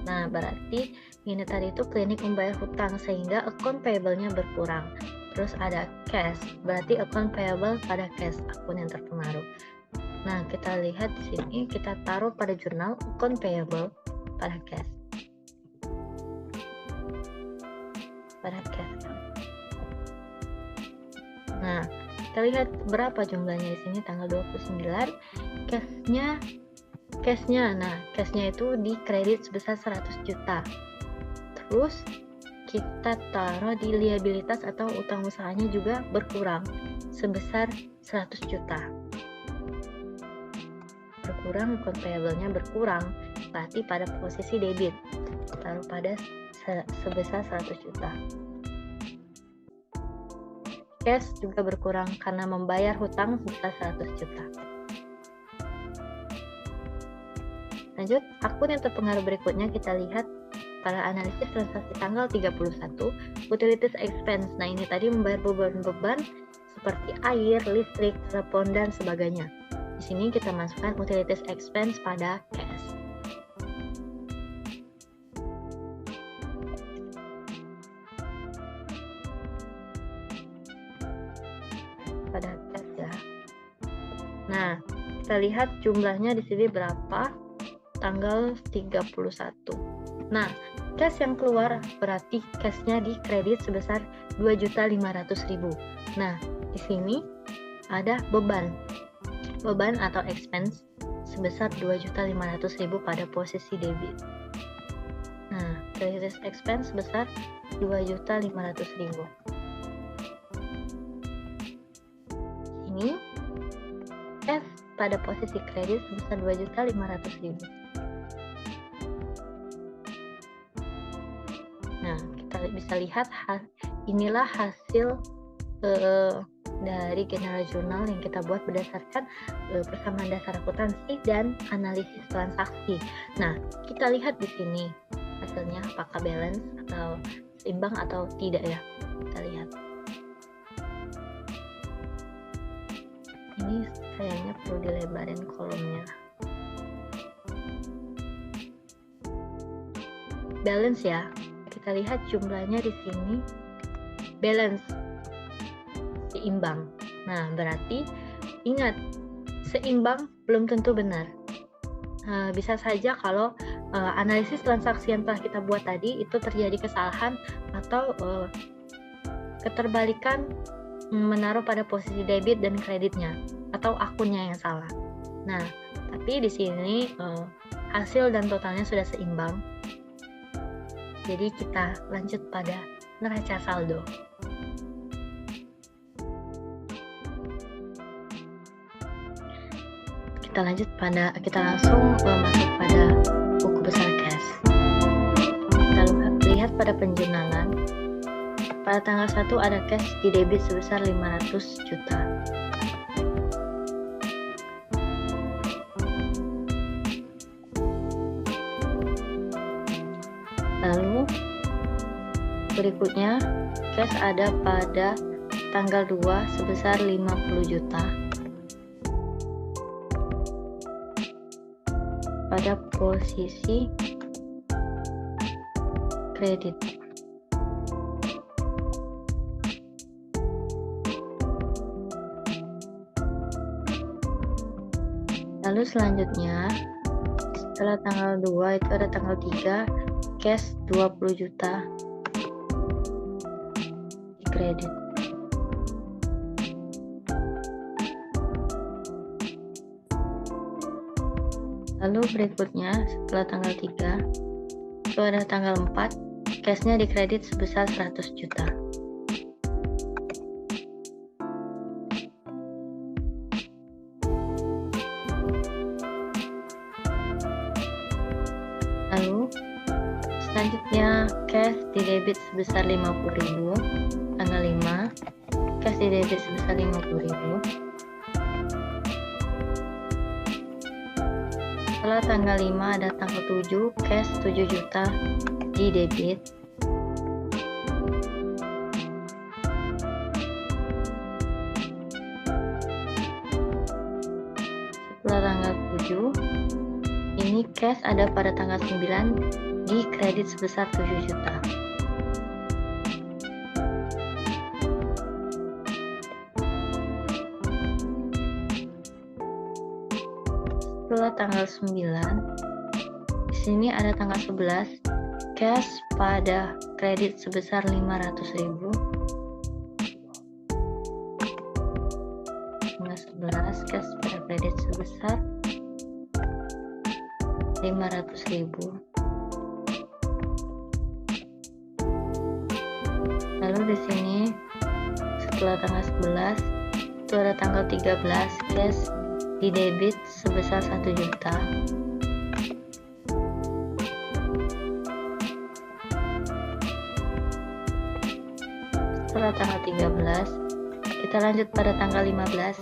Nah, berarti ini tadi itu klinik membayar hutang sehingga akun payable-nya berkurang. Terus ada cash, berarti akun payable pada cash, akun yang terpengaruh. Nah, kita lihat di sini, kita taruh pada jurnal akun payable pada cash. Pada cash. Nah, kita lihat berapa jumlahnya di sini tanggal 29. Cashnya itu di kredit sebesar 100 juta. Terus kita taruh di liabilitas atau utang usahanya juga berkurang sebesar 100 juta. Berkurang, akun payable-nya berkurang, berarti pada posisi debit. Taruh pada sebesar 100 juta. Cash juga berkurang karena membayar hutang sebesar 100 juta. Lanjut, akun yang terpengaruh berikutnya kita lihat pada analisis transaksi tanggal 31, utilities expense. Nah, ini tadi membayar beban-beban seperti air, listrik, telepon, dan sebagainya. Di sini kita masukkan utilities expense pada cash. Pada cash ya. Nah, kita lihat jumlahnya di sini berapa? Tanggal 31. Nah, cash yang keluar berarti cashnya di kredit sebesar 2.500.000. Nah, di sini ada beban atau expense sebesar 2.500.000 pada posisi debit. Nah, kredit expense sebesar 2.500.000. Ini cash pada posisi kredit sebesar 2.500.000. Nah, kita bisa lihat inilah hasil dari general journal yang kita buat berdasarkan persamaan dasar akuntansi dan analisis transaksi. Nah, kita lihat di sini hasilnya apakah balance atau seimbang atau tidak ya. Kita lihat. Ini kayaknya perlu dilebarin kolomnya. Balance ya. Kita lihat jumlahnya di sini balance seimbang. Nah, berarti ingat seimbang belum tentu benar. Bisa saja kalau analisis transaksi yang telah kita buat tadi itu terjadi kesalahan atau keterbalikan menaruh pada posisi debit dan kreditnya atau akunnya yang salah. Nah, tapi di sini hasil dan totalnya sudah seimbang. Jadi kita lanjut pada neraca saldo. Kita langsung masuk pada buku besar cash. Kita lihat pada penjurnalan. Pada tanggal 1 ada cash di debit sebesar 500 juta. Lalu berikutnya cash ada pada tanggal 2 sebesar 50 juta. Pada posisi kredit. Lalu selanjutnya setelah tanggal 2 itu ada tanggal 3 cash 20 juta di kredit. Lalu berikutnya setelah tanggal 3 itu ada tanggal 4 cashnya di kredit sebesar 100 juta. Lalu selanjutnya cash di debit sebesar 50.000 tanggal 5 cash di debit sebesar 50.000. Setelah tanggal 5 ada tanggal 7, cash 7 juta di debit. Setelah tanggal 7, ini cash ada pada tanggal 9 di kredit sebesar 7 juta. Setelah tanggal 9, di sini ada tanggal 11, cash pada kredit sebesar 500.000. Tanggal 11, cash pada kredit sebesar 500.000. Lalu di sini setelah tanggal 11 itu ada tanggal 13, cash di debit sebesar 1 juta. Setelah tanggal 13, kita lanjut pada tanggal 15,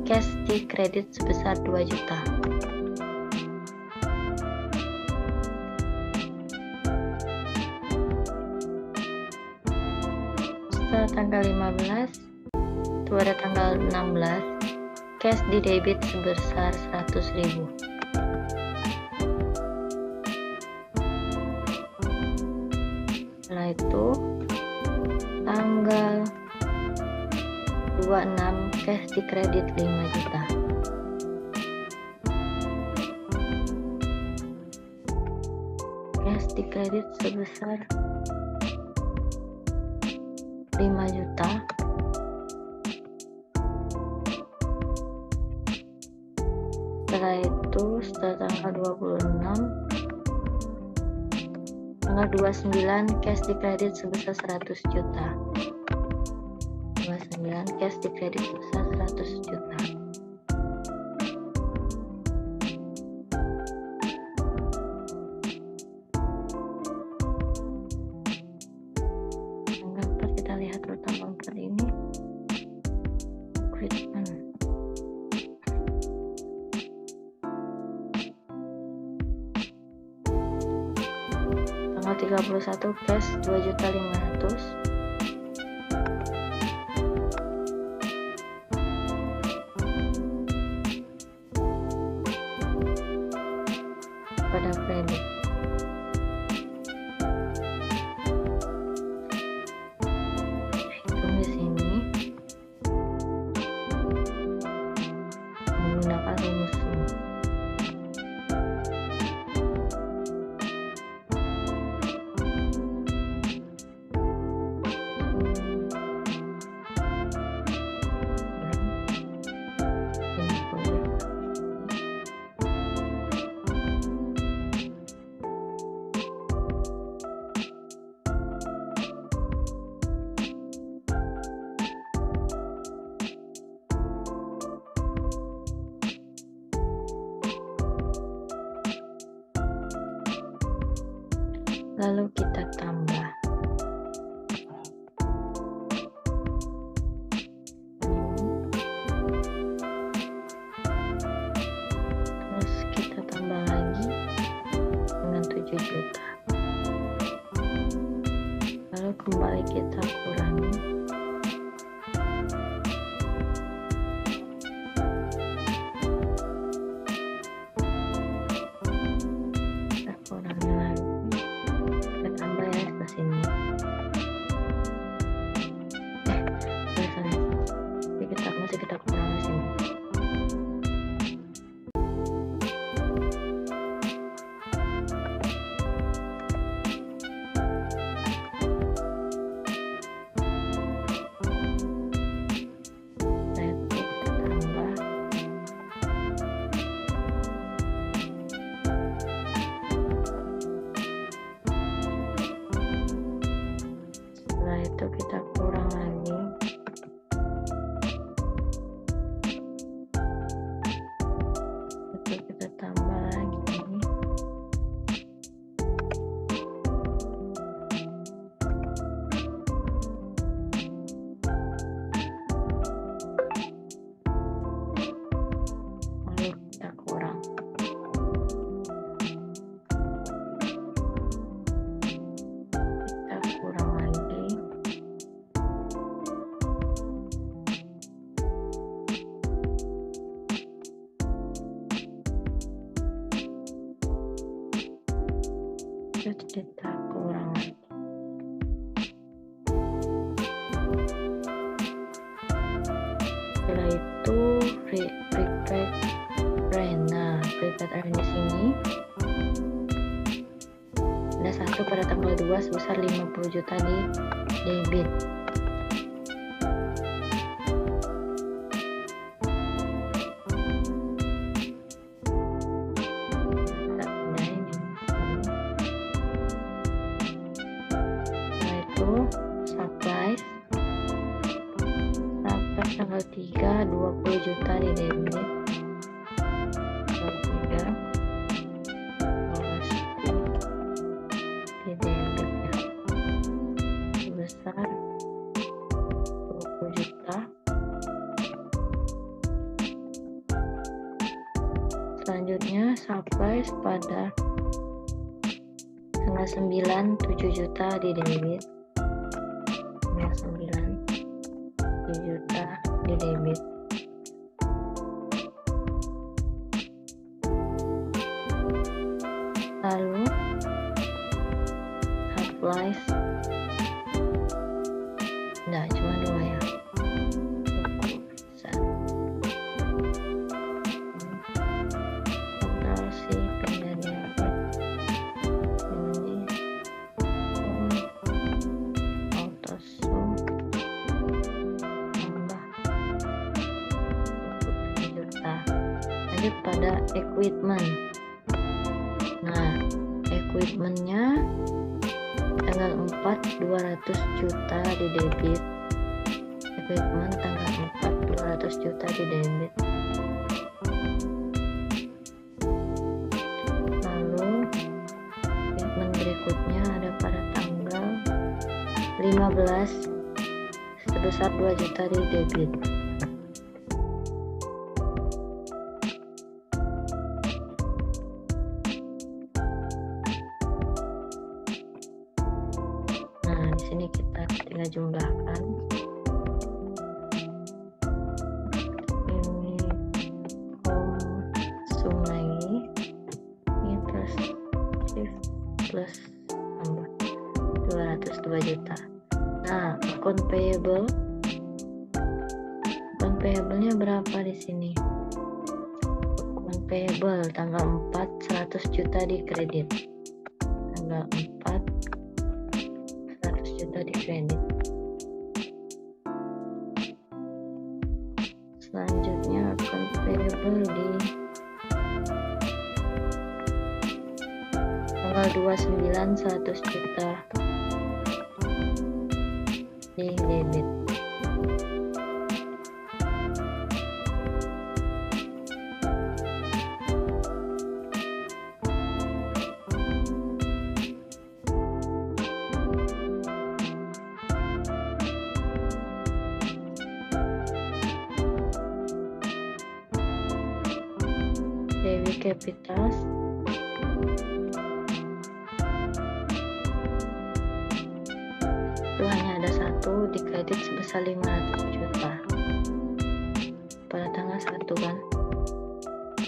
cash di kredit sebesar 2 juta. Setelah tanggal 15, itu ada tanggal 16, cash di debit sebesar 100.000. Setelah itu tanggal 26, cash di kredit 5 juta. Cash di kredit sebesar 5 juta. Setelah itu setelah tanggal 26, tanggal 29, cash di kredit sebesar 100 juta. 29, cash di kredit sebesar 100 juta. Tanggal 4 kita lihat dulu tanggal 4 ini. Tanggal 31, cash 2.500.000. pada kredit. Hitung di sini menggunakan rumus sum. Lalu kita tambah. Terus kita tambah lagi dengan 7 juta. Lalu kembali kita kurangi. Kita kurangi lagi. Tambah ya ke sini. Sorry. Masih kita kurang di sini. Setelah itu kita kurang lagi. juta kekurangan. Setelah itu prepaid rent. Nah, prepaid rent di sini ada satu pada tanggal 2 sebesar 50 juta di debit. Supplies tanggal 3 20 juta di debit. Tanggal 3 di debit ya, sebesar 20 juta. Selanjutnya supplies pada tanggal 9 7 juta di debit. 9 juta di debit. Lalu supplies enggak, cuma 2 ya. Total sih penjadian ini autosum tambah 27 juta. Lanjut pada equipment. Nah, equipmentnya tanggal 4 200 juta di debit. Equipment tanggal 4 200 juta di debit. Lalu equipment berikutnya ada pada tanggal 15 sebesar 2 juta di debit. Nah, di sini kita tinggal jumlahkan. Ini sum lagi. Ini plus tambah 202 juta. Nah, account payable-nya berapa di sini? Account payable tanggal 4 100 juta di kredit. Tanggal 4 100 juta di kredit. Selanjutnya account payable di tanggal 29 100 juta di debit. Dewi Capitas itu hanya ada satu di kredit sebesar 500 juta pada tanggal 1 kan.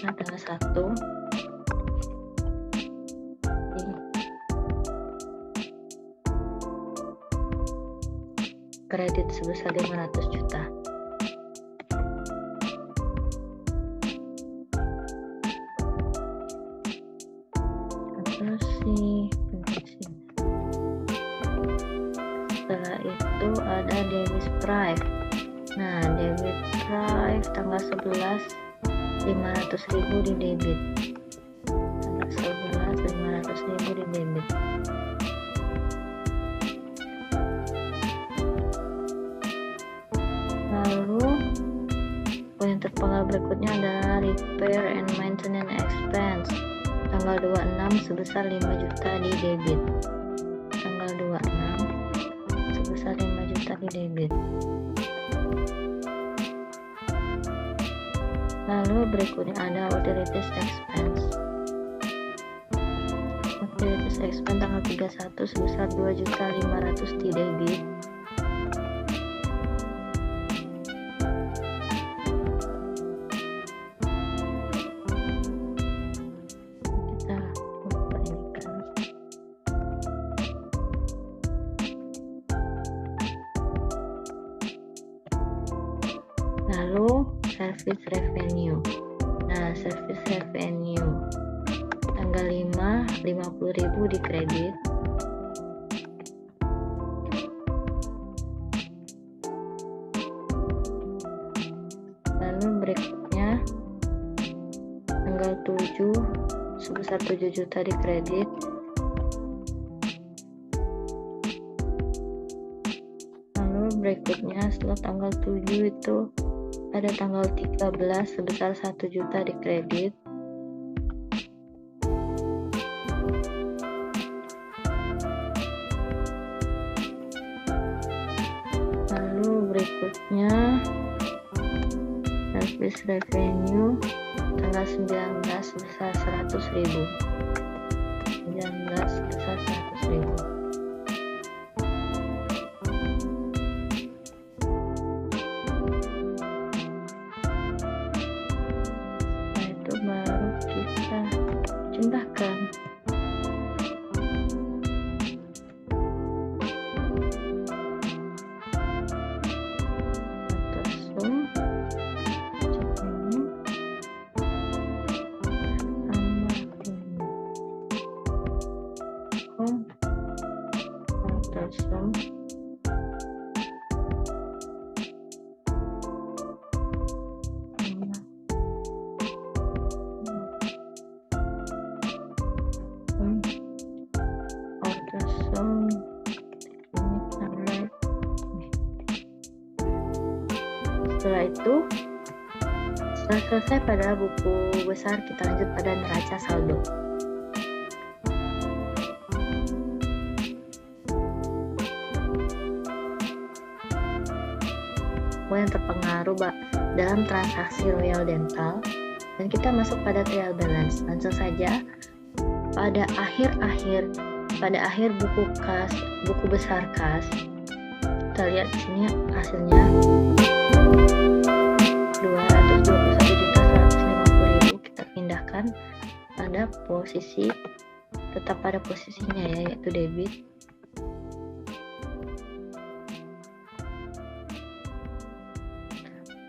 Nah, tanggal 1 kredit sebesar 500 juta. Setelah itu ada debit price. Nah, debit price tanggal 11 500.000 di debit. Tanggal 11 500.000 di debit. Lalu poin terpanggal berikutnya adalah repair and maintenance expense. Tanggal 26 sebesar 5 juta di debit. Tanggal 26 sebesar 5 juta di debit. Lalu berikutnya ada utilities expense. Utilities expense tanggal 31 sebesar 2.500.000 di debit. Kita lupa ini kan. Lalu service revenue. Nah, service revenue tanggal 5, 50.000 di kredit. Lalu berikutnya tanggal 7 sebesar 7 juta di kredit. Lalu berikutnya setelah tanggal 7 itu ada tanggal 13 sebesar 1 juta di kredit. Lalu berikutnya service revenue tanggal 19 sebesar 100.000. 19 sebesar 100.000. Setelah itu baru kita jumlahkan. Setelah itu, setelah selesai pada buku besar, kita lanjut pada neraca saldo. Yang terpengaruh dalam transaksi Royal Dental, dan kita masuk pada trial balance. Langsung saja pada akhir buku besar kas, kita lihat di sini hasilnya 221.150.000. Kita pindahkan pada posisi, tetap pada posisinya ya, yaitu debit.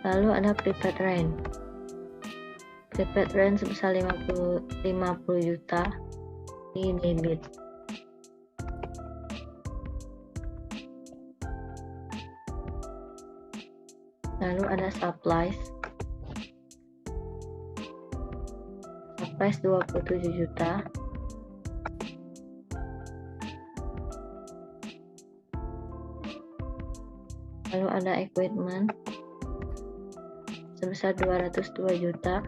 Lalu ada prepaid rent. Prepaid rent sebesar 50 juta di debit. Lalu ada supplies. Supplies 27 juta. Lalu ada equipment sebesar 202 juta.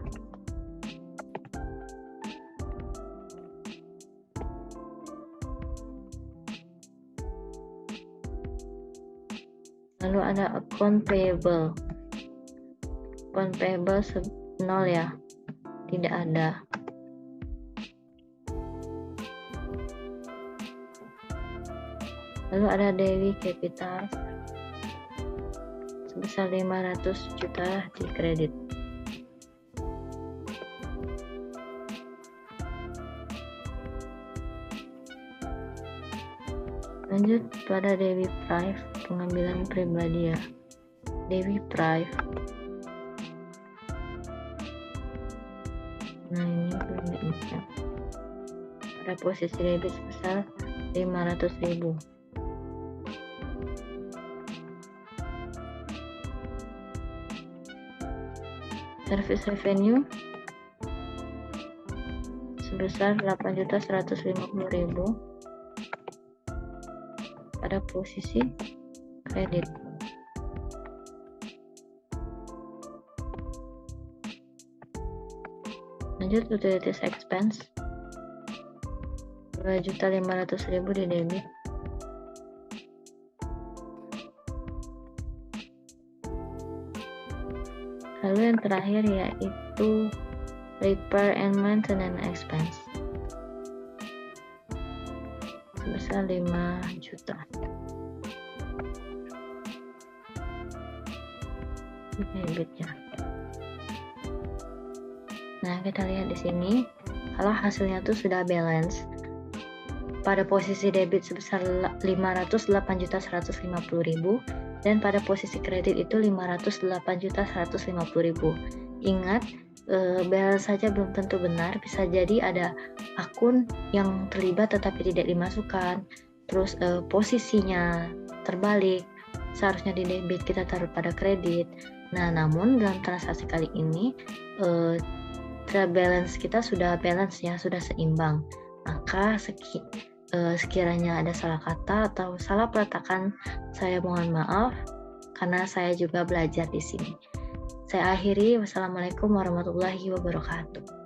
Lalu ada account payable. Account payable 0 ya, tidak ada. Lalu ada daily capital sebesar 500 juta di kredit. Lanjut pada daily price, pengambilan pribadi ya. Daily price. Nah, ini pribadinya. Pada posisi debit sebesar 500.000. Service revenue sebesar 8.150.000 pada posisi kredit. Lanjut utilities expense 2.500.000 di debit. Lalu yang terakhir yaitu repair and maintenance expense sebesar 5 juta. Debitnya. Nah, kita lihat di sini kalau hasilnya tuh sudah balance. Pada posisi debit sebesar 508.150.000 dan pada posisi kredit itu 508.150.000. Ingat, balance saja belum tentu benar, bisa jadi ada akun yang terlibat tetapi tidak dimasukkan, terus posisinya terbalik, seharusnya di debit kita taruh pada kredit. Nah, namun dalam transaksi kali ini balance kita sudah balance ya, sudah seimbang. Maka sekiranya ada salah kata atau salah peletakan, saya mohon maaf karena saya juga belajar di sini. Saya akhiri, wassalamualaikum warahmatullahi wabarakatuh.